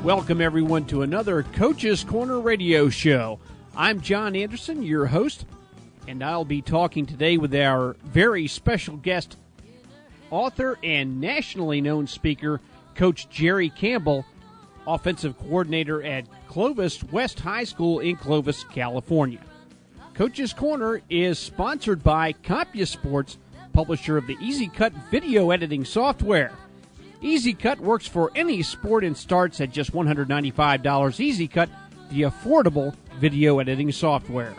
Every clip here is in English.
Welcome, everyone, to another Coach's Corner radio show. I'm John Anderson, your host, and I'll be talking today with our very special guest, author and nationally known speaker, Coach Jerry Campbell, offensive coordinator at Clovis West High School in Clovis, California. Coach's Corner is sponsored by CompuSports, publisher of the Easy Cut video editing software. Easy Cut works for any sport and starts at just $195. Easy Cut, the affordable video editing software.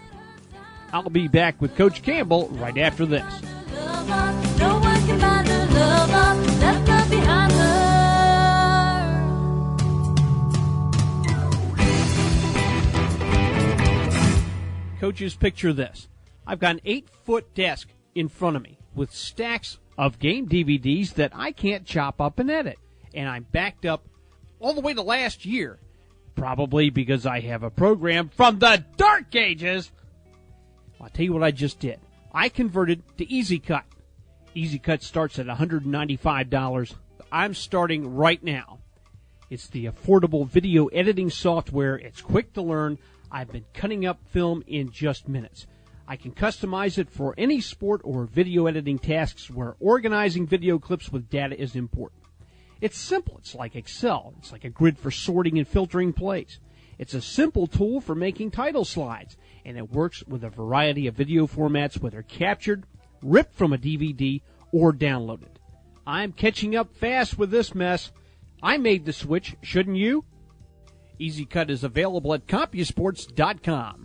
I'll be back with Coach Campbell right after this. No one can find the love left love behind her. Coaches, picture this. I've got an 8-foot desk in front of me with stacks of game DVDs that I can't chop up and edit. And I'm backed up all the way to last year, probably because I have a program from the dark ages. I'll tell you what I just did. I converted to Easy Cut. Easy Cut starts at $195. I'm starting right now. It's the affordable video editing software. It's quick to learn. I've been cutting up film in just minutes. I can customize it for any sport or video editing tasks where organizing video clips with data is important. It's simple. It's like Excel. It's like a grid for sorting and filtering plays. It's a simple tool for making title slides, and it works with a variety of video formats, whether captured, ripped from a DVD, or downloaded. I'm catching up fast with this mess. I made the switch, shouldn't you? Easy Cut is available at CompuSports.com.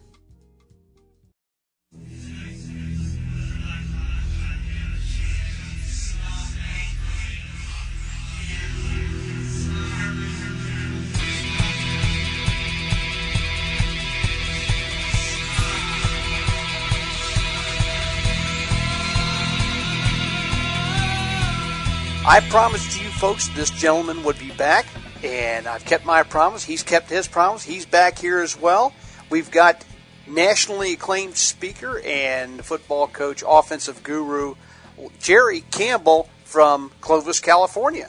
I promised you folks this gentleman would be back, and I've kept my promise. He's kept his promise. He's back here as well. We've got nationally acclaimed speaker and football coach, offensive guru, Jerry Campbell from Clovis, California.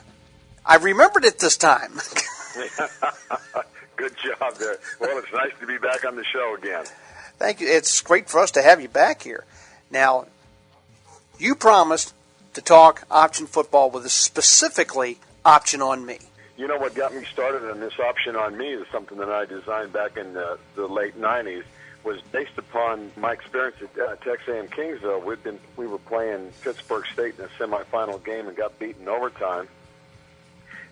I remembered it this time. Good job there. Well, it's nice to be back on the show again. Thank you. It's great for us to have you back here. Now, you promised to talk option football with a specifically option on me. You know what got me started on this option on me is something that I designed back in the late 90s. Was based upon my experience at Texas A&M Kingsville. We were playing Pittsburgh State in a semifinal game and got beaten overtime,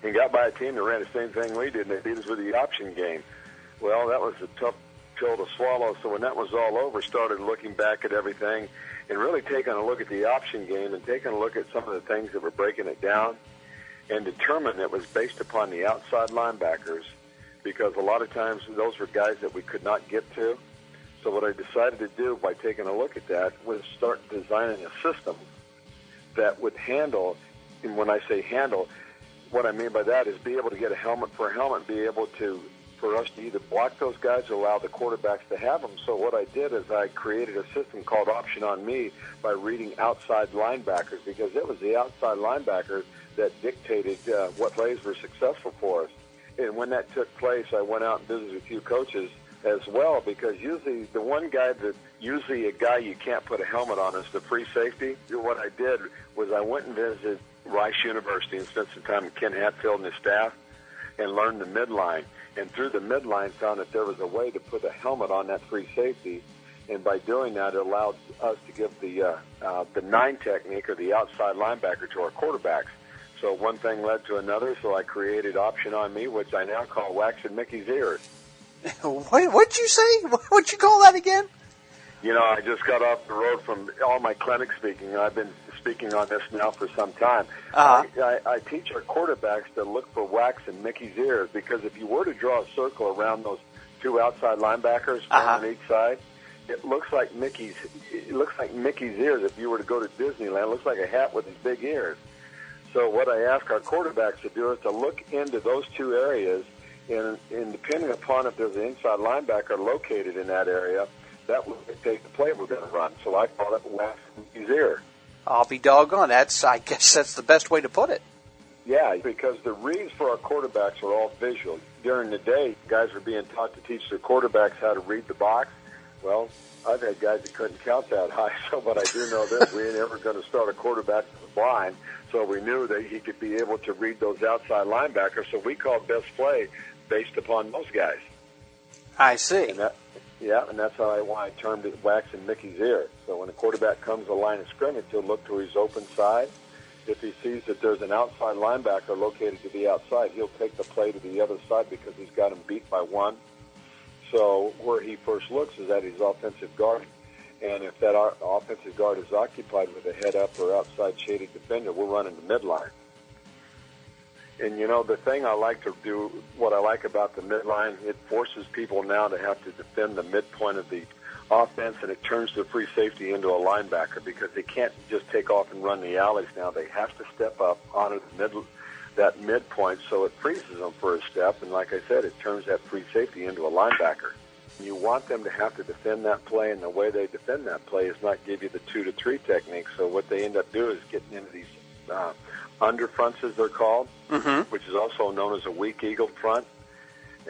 and got by a team that ran the same thing we did, and they beat us with the option game. Well, that was a tough pill to swallow. So when that was all over, started looking back at everything and really taking a look at the option game and taking a look at some of the things that were breaking it down, and determined it was based upon the outside linebackers, because a lot of times those were guys that we could not get to. So what I decided to do by taking a look at that was start designing a system that would handle, and when I say handle, what I mean by that is be able to get a helmet for a helmet, be able to, for us to either block those guys or allow the quarterbacks to have them. So what I did is I created a system called Option on Me by reading outside linebackers, because it was the outside linebackers that dictated what plays were successful for us. And when that took place, I went out and visited a few coaches as well, because usually the one guy that usually a guy you can't put a helmet on is the free safety. What I did was I went and visited Rice University and spent some time with Ken Hatfield and his staff and learned the midline. And through the midline found that there was a way to put a helmet on that free safety. And by doing that, it allowed us to give the 9 technique, or the outside linebacker, to our quarterbacks. So one thing led to another, so I created Option on Me, which I now call Waxing Mickey's Ears. What'd you say? What'd you call that again? You know, I just got off the road from all my clinic speaking. I've been speaking on this now for some time. I teach our quarterbacks to look for wax in Mickey's ears, because if you were to draw a circle around those 2 outside linebackers, one on each side, it looks like Mickey's ears. If you were to go to Disneyland, it looks like a hat with his big ears. So what I ask our quarterbacks to do is to look into those 2 areas, and depending upon if there's an inside linebacker located in that area, that will dictate the play we're going to run. So I call it wax in Mickey's ear. I'll be doggone. I guess that's the best way to put it. Yeah, because the reads for our quarterbacks are all visual. during the day, guys were being taught to teach their quarterbacks how to read the box. Well, I've had guys that couldn't count that high, but I do know this. We ain't ever going to start a quarterback blind, so we knew that he could be able to read those outside linebackers, so we called best play based upon those guys. I see. And that's why I termed it waxing Mickey's ear. So when a quarterback comes to the line of scrimmage, he'll look to his open side. If he sees that there's an outside linebacker located to the outside, he'll take the play to the other side because he's got him beat by one. So where he first looks is at his offensive guard. And if that offensive guard is occupied with a head-up or outside shaded defender, we're running the midline. And, the thing I like to do, what I like about the midline, it forces people now to have to defend the midpoint of the offense, and it turns the free safety into a linebacker because they can't just take off and run the alleys now. They have to step up onto that midpoint, so it freezes them for a step, and like I said, it turns that free safety into a linebacker. You want them to have to defend that play, and the way they defend that play is not give you the 2-to-3 technique. So what they end up doing is getting into these under fronts, as they're called, which is also known as a weak eagle front.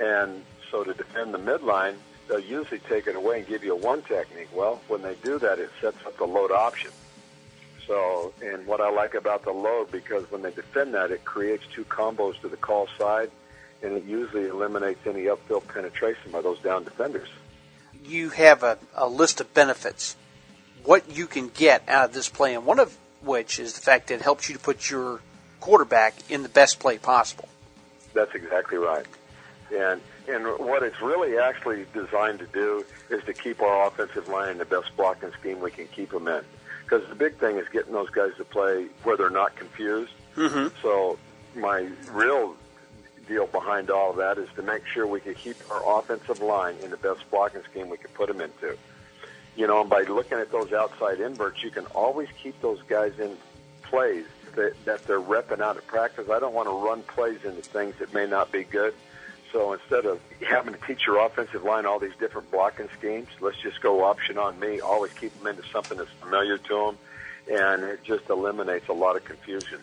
And so to defend the midline, they'll usually take it away and give you a one technique. Well, when they do that, it sets up the load option. So, and what I like about the load, because when they defend that, it creates two combos to the call side, and it usually eliminates any upfield penetration by those down defenders. You have a list of benefits, what you can get out of this play, and one of which is the fact that it helps you to put your quarterback in the best play possible. That's exactly right. And what it's really actually designed to do is to keep our offensive line in the best blocking scheme we can keep them in. Because the big thing is getting those guys to play where they're not confused. So my real deal behind all of that is to make sure we can keep our offensive line in the best blocking scheme we can put them into. And by looking at those outside inverts, you can always keep those guys in plays that they're repping out at practice. I don't want to run plays into things that may not be good. So instead of having to teach your offensive line all these different blocking schemes, let's just go option on me, always keep them into something that's familiar to them, and it just eliminates a lot of confusion.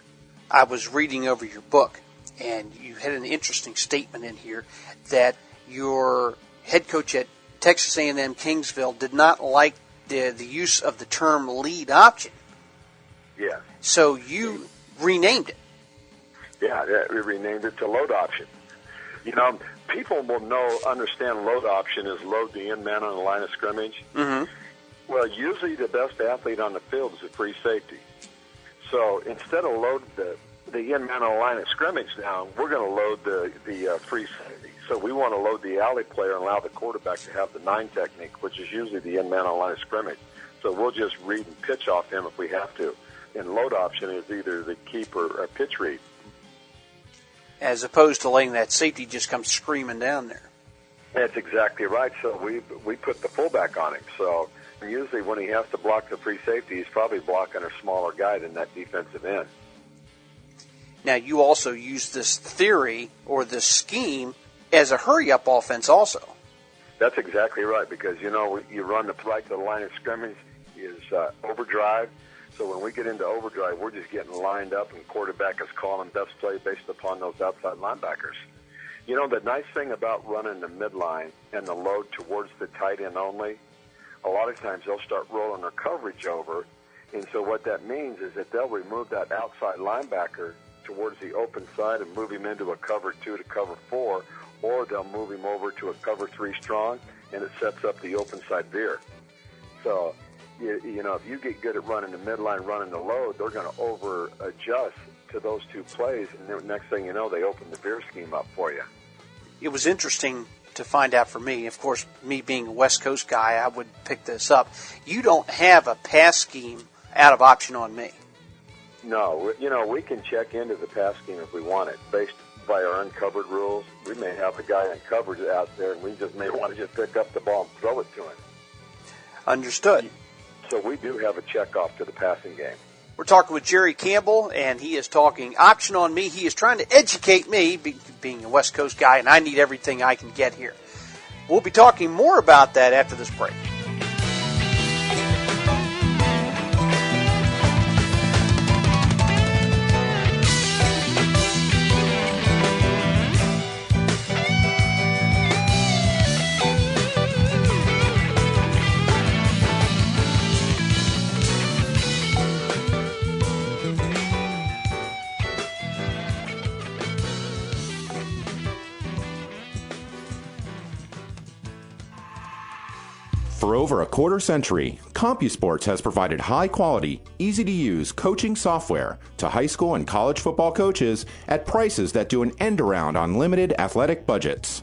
I was reading over your book, and you had an interesting statement in here that your head coach at Texas A&M Kingsville did not like the use of the term lead option. Yeah. So you renamed it. Yeah, we renamed it to load option. People will understand load option is load the in man on the line of scrimmage. Well, usually the best athlete on the field is a free safety. So instead of load the in man on the line of scrimmage now, we're going to load the free safety. So we want to load the alley player and allow the quarterback to have the 9 technique, which is usually the in man on the line of scrimmage. So we'll just read and pitch off him if we have to. And load option is either the keep or pitch read. As opposed to letting that safety just come screaming down there. That's exactly right. So we put the fullback on him. So usually when he has to block the free safety, he's probably blocking a smaller guy than that defensive end. Now, you also use this theory or this scheme as a hurry-up offense also. That's exactly right, because, you run the right to the line of scrimmage is overdrive. So when we get into overdrive, we're just getting lined up, and quarterback is calling best play based upon those outside linebackers. The nice thing about running the midline and the load towards the tight end only, a lot of times they'll start rolling their coverage over, and so what that means is that they'll remove that outside linebacker towards the open side and move him into a cover 2 to cover 4, or they'll move him over to a cover 3 strong, and it sets up the open side veer. So, if you get good at running the midline, running the load, they're going to over-adjust to those two plays, and the next thing you know, they open the veer scheme up for you. It was interesting to find out for me. Of course, me being a West Coast guy, I would pick this up. You don't have a pass scheme out of option on me. No, we can check into the pass scheme if we want it, based by our uncovered rules. We may have a guy uncovered out there, and we just may want to just pick up the ball and throw it to him. Understood. So we do have a check-off to the passing game. We're talking with Jerry Campbell, and he is talking option on me. He is trying to educate me, being a West Coast guy, and I need everything I can get here. We'll be talking more about that after this break. over a quarter century, CompuSports has provided high-quality, easy-to-use coaching software to high school and college football coaches at prices that do an end-around on limited athletic budgets.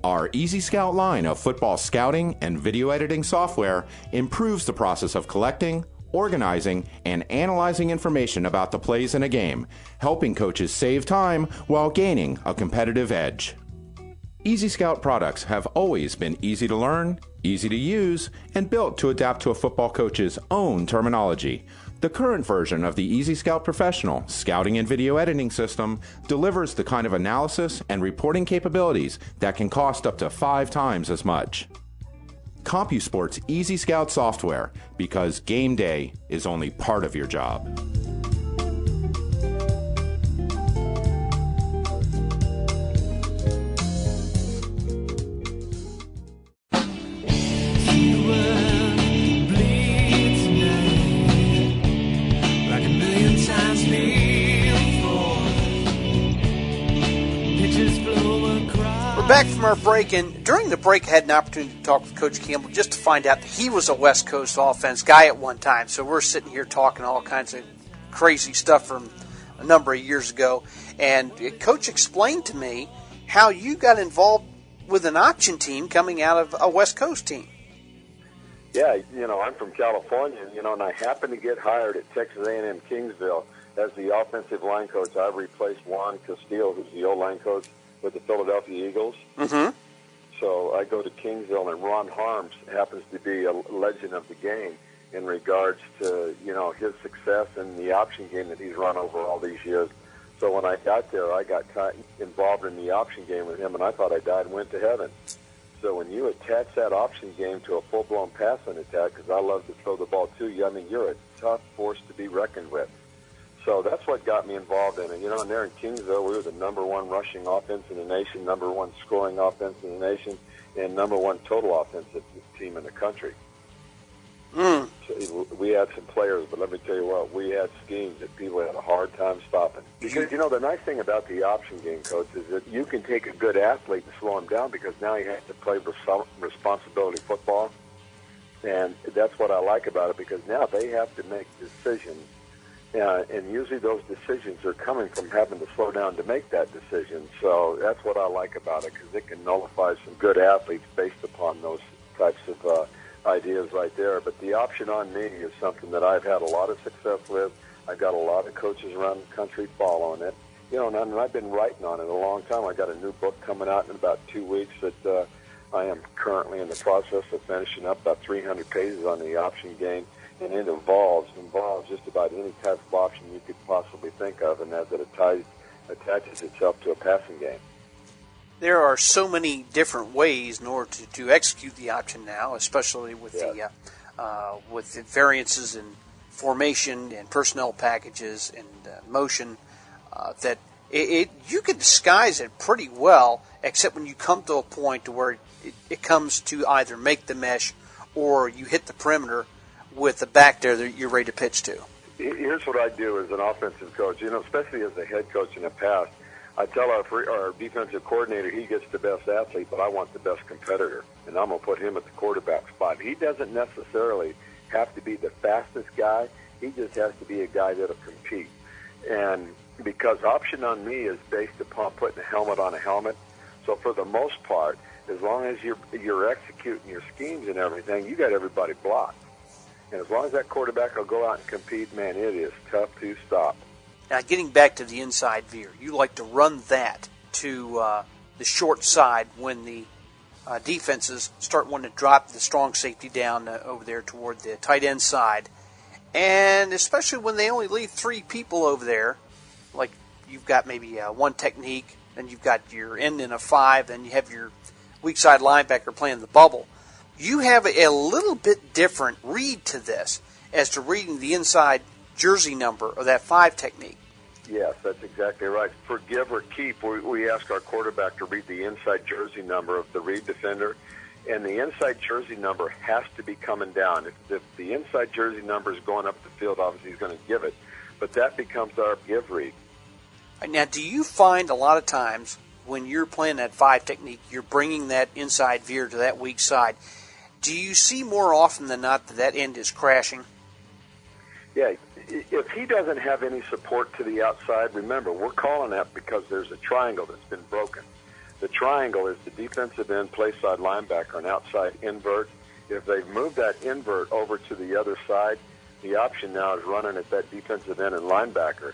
Our Easy Scout line of football scouting and video editing software improves the process of collecting, organizing, and analyzing information about the plays in a game, helping coaches save time while gaining a competitive edge. Easy Scout products have always been easy to learn, easy to use, and built to adapt to a football coach's own terminology. The current version of the Easy Scout Professional scouting and video editing system delivers the kind of analysis and reporting capabilities that can cost up to 5 times as much. CompuSports Easy Scout software, because game day is only part of your job. Back from our break, and during the break I had an opportunity to talk with Coach Campbell just to find out that he was a West Coast offense guy at one time. So we're sitting here talking all kinds of crazy stuff from a number of years ago. And Coach explained to me how you got involved with an option team coming out of a West Coast team. Yeah, I'm from California, and I happened to get hired at Texas A&M Kingsville as the offensive line coach. I replaced Juan Castillo, who's the O-line coach with the Philadelphia Eagles. Mm-hmm. So I go to Kingsville, and Ron Harms happens to be a legend of the game in regards to, his success in the option game that he's run over all these years. So when I got there, I got involved in the option game with him, and I thought I died and went to heaven. So when you attach that option game to a full-blown passing attack, because I love to throw the ball to you, you're a tough force to be reckoned with. So that's what got me involved in it. And there in Kingsville, we were the number 1 rushing offense in the nation, number 1 scoring offense in the nation, and number 1 total offensive team in the country. So we had some players, but let me tell you what, we had schemes that people had a hard time stopping. Because, the nice thing about the option game, Coach, is that you can take a good athlete and slow him down because now he has to play responsibility football. And that's what I like about it, because now they have to make decisions. And usually those decisions are coming from having to slow down to make that decision. So that's what I like about it, because it can nullify some good athletes based upon those types of ideas right there. But the option on me is something that I've had a lot of success with. I've got a lot of coaches around the country following it. And I've been writing on it a long time. I got a new book coming out in about 2 weeks that I am currently in the process of finishing up, about 300 pages on the option game. And it involves just about any type of option you could possibly think of, and as it attaches itself to a passing game. There are so many different ways in order to execute the option now, especially with the variances in formation and personnel packages and motion, that you can disguise it pretty well, except when you come to a point to where it comes to either make the mesh or you hit the perimeter with the back there that you're ready to pitch to. Here's what I do as an offensive coach, especially as a head coach in the past. I tell our defensive coordinator he gets the best athlete, but I want the best competitor, and I'm going to put him at the quarterback spot. He doesn't necessarily have to be the fastest guy. He just has to be a guy that'll compete. And because option on me is based upon putting a helmet on a helmet, so for the most part, as long as you're executing your schemes and everything, you got everybody blocked. And as long as that quarterback will go out and compete, man, it is tough to stop. Now, getting back to the inside veer, you like to run that to the short side when the defenses start wanting to drop the strong safety down over there toward the tight end side. And especially when they only leave 3 people over there, like you've got maybe one technique, then you've got your end in a 5, then you have your weak side linebacker playing the bubble. You have a little bit different read to this as to reading the inside jersey number of that 5 technique. Yes, that's exactly right. For give or keep, we ask our quarterback to read the inside jersey number of the read defender, and the inside jersey number has to be coming down. If the inside jersey number is going up the field, obviously he's going to give it, but that becomes our give read. Now, do you find a lot of times when you're playing that 5 technique, you're bringing that inside veer to that weak side, Do you see more often than not that end is crashing? Yeah, if he doesn't have any support to the outside, remember, we're calling that because there's a triangle that's been broken. The triangle is the defensive end, play side linebacker, and outside invert. If they've moved that invert over to the other side, the option now is running at that defensive end and linebacker.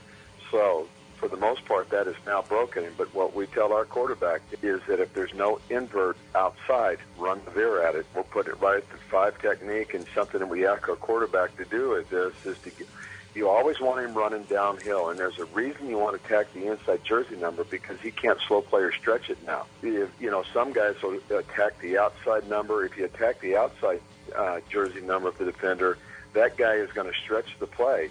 So, for the most part, that is now broken. But what we tell our quarterback is that if there's no invert outside, run the veer at it. We'll put it right at the 5 technique, and something that we ask our quarterback to do is this, is to get, you always want him running downhill, and there's a reason you want to attack the inside jersey number, because he can't slow play or stretch it now. Some guys will attack the outside number. If you attack the outside jersey number of the defender, that guy is going to stretch the play.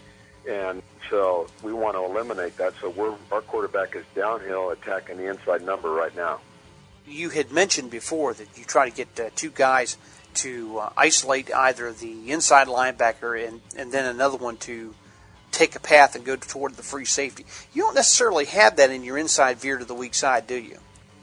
And so we want to eliminate that. So our quarterback is downhill attacking the inside number right now. You had mentioned before that you try to get 2 guys to isolate either the inside linebacker and then another one to take a path and go toward the free safety. You don't necessarily have that in your inside veer to the weak side, do you?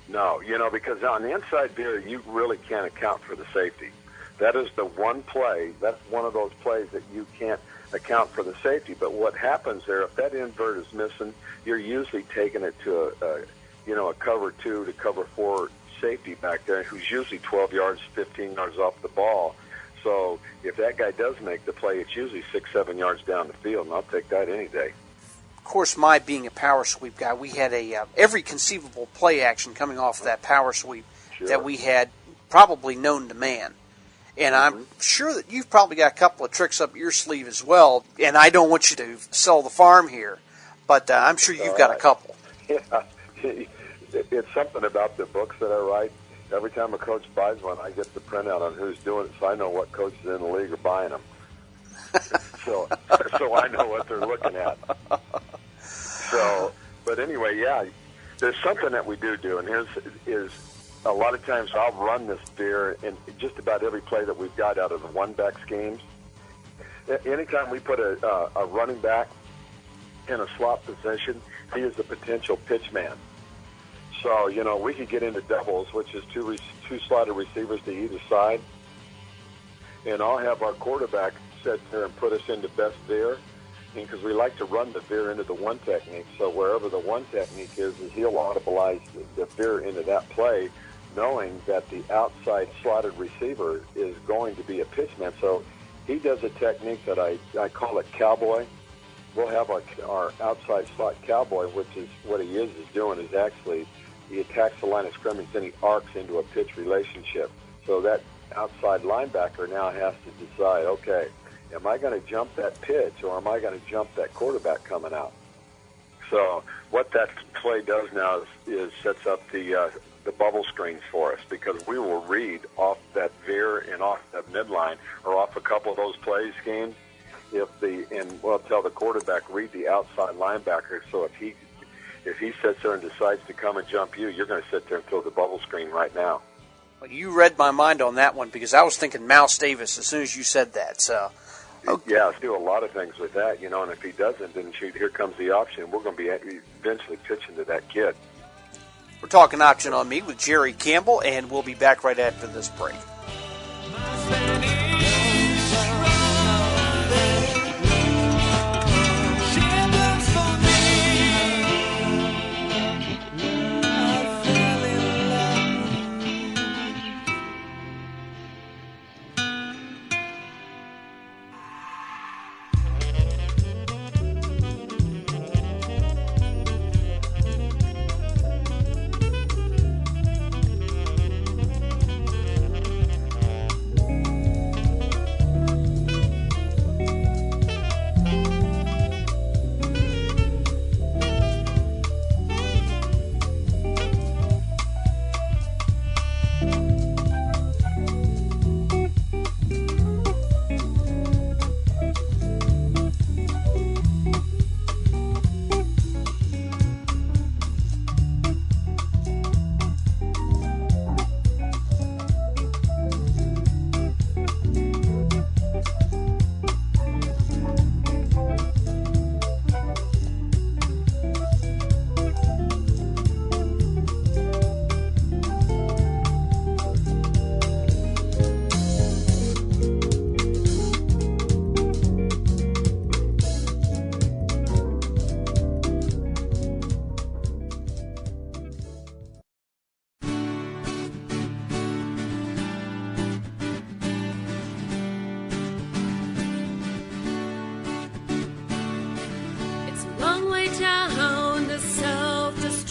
No, because on the inside veer, you really can't account for the safety. That is the one play. That's one of those plays that you can't account for the safety. But what happens there, if that invert is missing, you're usually taking it to a cover 2 to cover 4 safety back there, who's usually 12 yards, 15 yards off the ball. So if that guy does make the play, it's usually 6-7 yards down the field, and I'll take that any day. Of course, my being a power sweep guy, we had every conceivable play action coming off of that power sweep that we had probably known to man. And I'm sure that you've probably got a couple of tricks up your sleeve as well. And I don't want you to sell the farm here, but I'm sure you've got a couple. Yeah, it's something about the books that I write. Every time a coach buys one, I get the printout on who's doing it, so I know what coaches in the league are buying them. so I know what they're looking at. But anyway, yeah, there's something that we do, and here's a lot of times I'll run this veer in just about every play that we've got out of the one-back schemes. Anytime we put a running back in a slot position, he is a potential pitch man. So, we could get into doubles, which is two slotted receivers to either side, and I'll have our quarterback sit there and put us into best veer, because we like to run the veer into the one technique. So wherever the one technique is he'll audibilize the veer into that play, knowing that the outside slotted receiver is going to be a pitchman. So he does a technique that I call it cowboy. We'll have our outside slot cowboy, which is what he is doing is actually he attacks the line of scrimmage, then he arcs into a pitch relationship. So that outside linebacker now has to decide, okay, am I going to jump that pitch or am I going to jump that quarterback coming out? So what that play does now is sets up the bubble screens for us, because we will read off that veer and off that midline or off a couple of those play schemes. We'll tell the quarterback, read the outside linebacker. So if he sits there and decides to come and jump you're going to sit there and throw the bubble screen right now. Well, you read my mind on that one, because I was thinking Mouse Davis as soon as you said that. So. Okay. Yeah, let's do a lot of things with that, and if he doesn't, then here comes the option. We're going to be eventually pitching to that kid. We're talking Option on Me with Jerry Campbell, and we'll be back right after this break.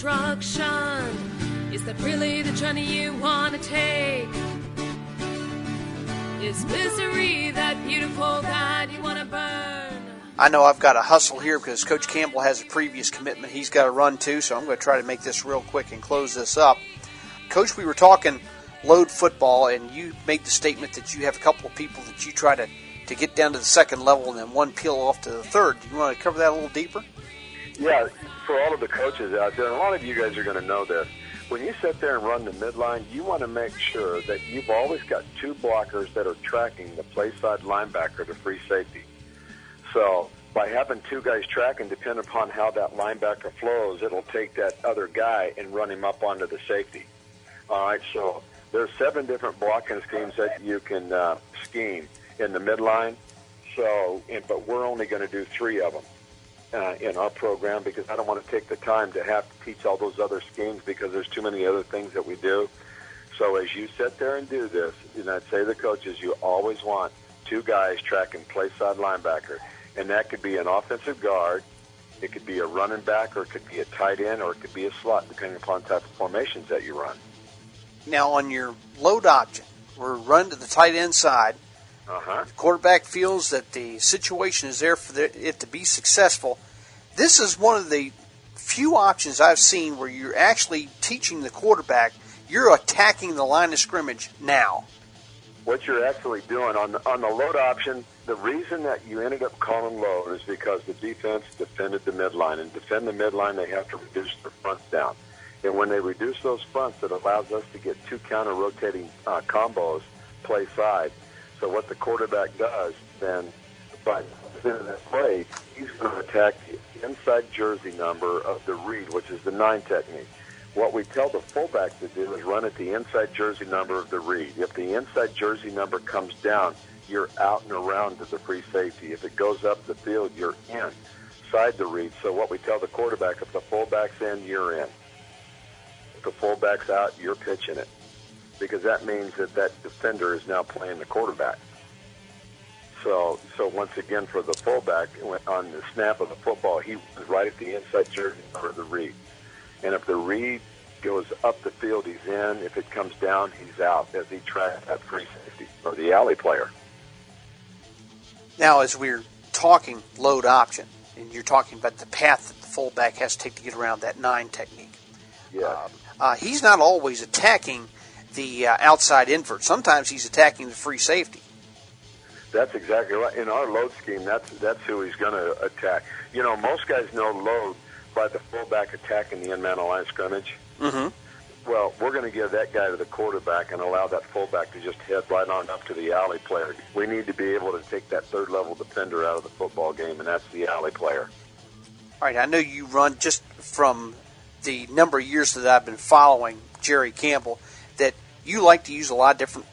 destruction. Is that really the journey you want to take? Is misery that beautiful that you want to burn? I know I've got to hustle here because Coach Campbell has a previous commitment he's got to run to, so I'm going to try to make this real quick and close this up. Coach, we were talking load football, and you made the statement that you have a couple of people that you try to get down to the second level and then one peel off to the third. Do you want to cover that a little deeper? Yeah, for all of the coaches out there, and a lot of you guys are going to know this, when you sit there and run the midline, you want to make sure that you've always got two blockers that are tracking the play side linebacker to free safety. So by having two guys tracking, depending upon how that linebacker flows, it'll take that other guy and run him up onto the safety. All right, so there's 7 different blocking schemes that you can scheme in the midline. But we're only going to do 3 of them in our program because I don't want to take the time to have to teach all those other schemes because there's too many other things that we do. So as you sit there and do this, and I'd say to the coaches, you always want 2 guys tracking play side linebacker, and that could be an offensive guard, it could be a running back, or it could be a tight end, or it could be a slot, depending upon the type of formations that you run. Now, on your load option, we're run to the tight end side. The quarterback feels that the situation is there for it to be successful. This is one of the few options I've seen where you're actually teaching the quarterback, you're attacking the line of scrimmage now. What you're actually doing on the load option, the reason that you ended up calling load is because the defense defended the midline. And defend the midline, they have to reduce their fronts down. And when they reduce those fronts, it allows us to get 2 counter-rotating combos play side. So what the quarterback does then, by the end of that play, he's going to attack the inside jersey number of the read, which is the 9 technique. What we tell the fullback to do is run at the inside jersey number of the read. If the inside jersey number comes down, you're out and around to the free safety. If it goes up the field, you're inside the read. So what we tell the quarterback, if the fullback's in, you're in. If the fullback's out, you're pitching it. Because that means that defender is now playing the quarterback. So once again, for the fullback, on the snap of the football, he was right at the inside jersey for the read. And if the read goes up the field, he's in. If it comes down, he's out as he tracks that free safety or the alley player. Now, as we're talking load option, and you're talking about the path that the fullback has to take to get around that 9 technique. Yeah. He's not always attacking the outside invert. Sometimes he's attacking the free safety. That's exactly right. In our load scheme, that's who he's going to attack. You know, most guys know load by the fullback attacking the in-man line of scrimmage. Mm-hmm. Well, we're going to give that guy to the quarterback and allow that fullback to just head right on up to the alley player. We need to be able to take that third-level defender out of the football game, and that's the alley player. All right, I know you run, just from the number of years that I've been following Jerry Campbell, that you like to use a lot of different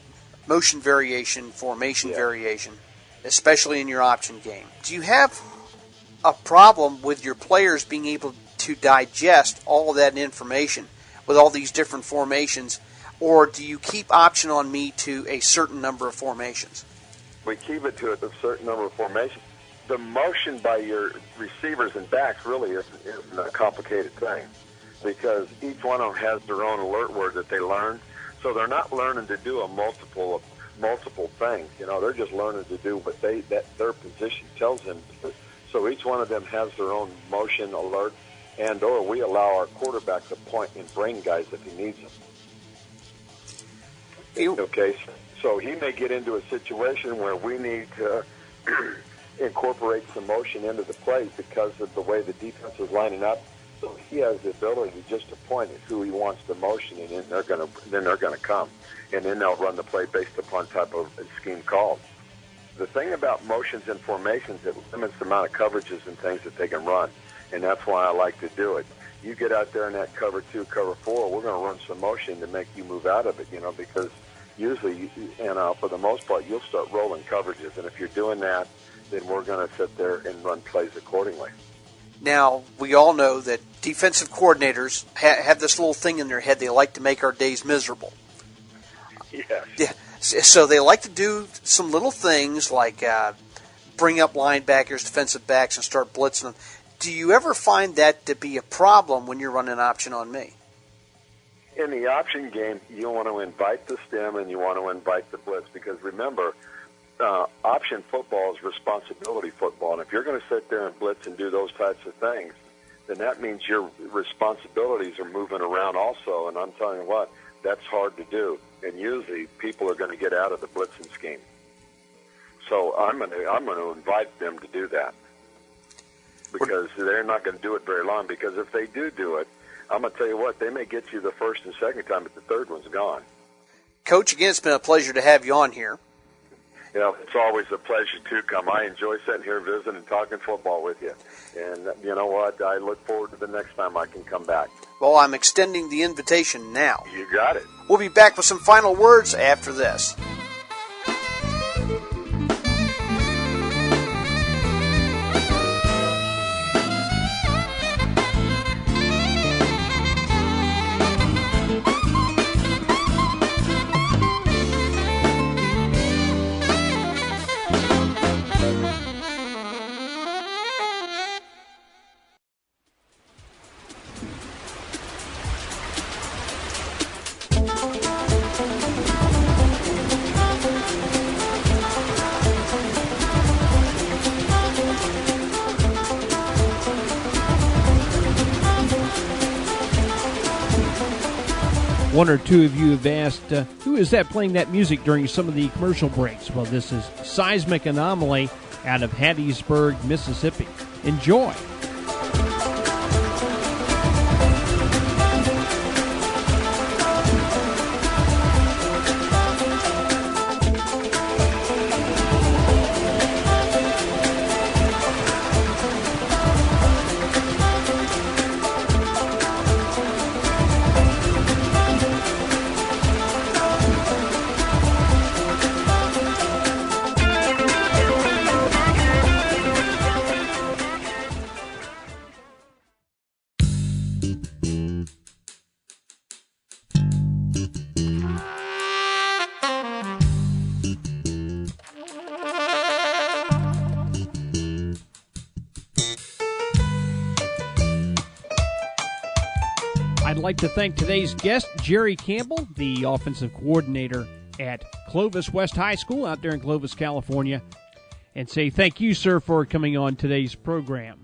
motion variation, formation variation, especially in your option game. Do you have a problem with your players being able to digest all of that information with all these different formations, or do you keep option on me to a certain number of formations? We keep it to a certain number of formations. The motion by your receivers and backs really isn't a complicated thing because each one of them has their own alert word that they learn. So they're not learning to do a multiple things. You know, they're just learning to do what their position tells them to do. So each one of them has their own motion alert, and/or we allow our quarterback to point and bring guys if he needs them. Okay, so he may get into a situation where we need to incorporate some motion into the play because of the way the defense is lining up. So he has the ability just to point at who he wants to motion, and then they're going to come, and then they'll run the play based upon type of scheme called. The thing about motions and formations, it limits the amount of coverages and things that they can run, and that's why I like to do it. You get out there in that cover 2, cover 4, we're going to run some motion to make you move out of it, because usually, for the most part, you'll start rolling coverages, and if you're doing that, then we're going to sit there and run plays accordingly. Now, we all know that defensive coordinators have this little thing in their head. They like to make our days miserable. Yes. Yeah. So they like to do some little things like bring up linebackers, defensive backs, and start blitzing them. Do you ever find that to be a problem when you're running option on me? In the option game, you want to invite the stem and you want to invite the blitz, because remember, option football is responsibility football, and if you're going to sit there and blitz and do those types of things, then that means your responsibilities are moving around also, and I'm telling you what, that's hard to do, and usually people are going to get out of the blitzing scheme. So I'm going to invite them to do that, because they're not going to do it very long, because if they do it, I'm going to tell you what, they may get you the first and second time, but the third one's gone. Coach, again, it's been a pleasure to have you on here. You know, it's always a pleasure to come. I enjoy sitting here visiting and talking football with you. And you know what? I look forward to the next time I can come back. Well, I'm extending the invitation now. You got it. We'll be back with some final words after this. One or two of you have asked, who is that playing that music during some of the commercial breaks? Well, this is Seismic Anomaly out of Hattiesburg, Mississippi. Enjoy. I'd like to thank today's guest, Jerry Campbell, the offensive coordinator at Clovis West High School out there in Clovis, California, and say thank you, sir, for coming on today's program.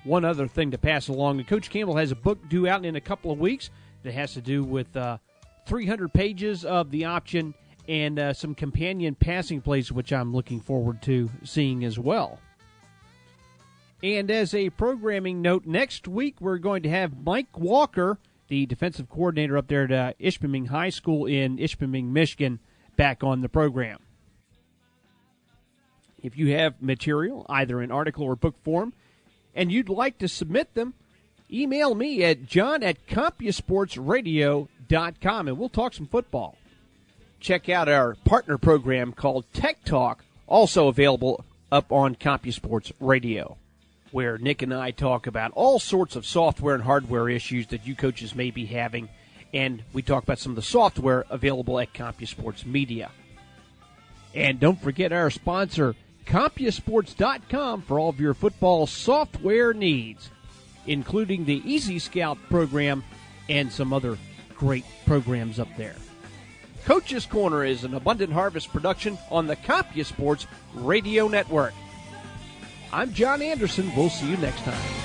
One other thing to pass along, Coach Campbell has a book due out in a couple of weeks that has to do with 300 pages of the option and some companion passing plays, which I'm looking forward to seeing as well. And as a programming note, next week we're going to have Mike Walker, the defensive coordinator up there at Ishpeming High School in Ishpeming, Michigan, back on the program. If you have material, either in article or book form, and you'd like to submit them, email me at john@CompuSportsRadio.com, and we'll talk some football. Check out our partner program called Tech Talk, also available up on CompuSports Radio, where Nick and I talk about all sorts of software and hardware issues that you coaches may be having, and we talk about some of the software available at CompuSports Media. And don't forget our sponsor, CompuSports.com, for all of your football software needs, including the Easy Scout program and some other great programs up there. Coach's Corner is an Abundant Harvest production on the CompuSports Radio Network. I'm John Anderson. We'll see you next time.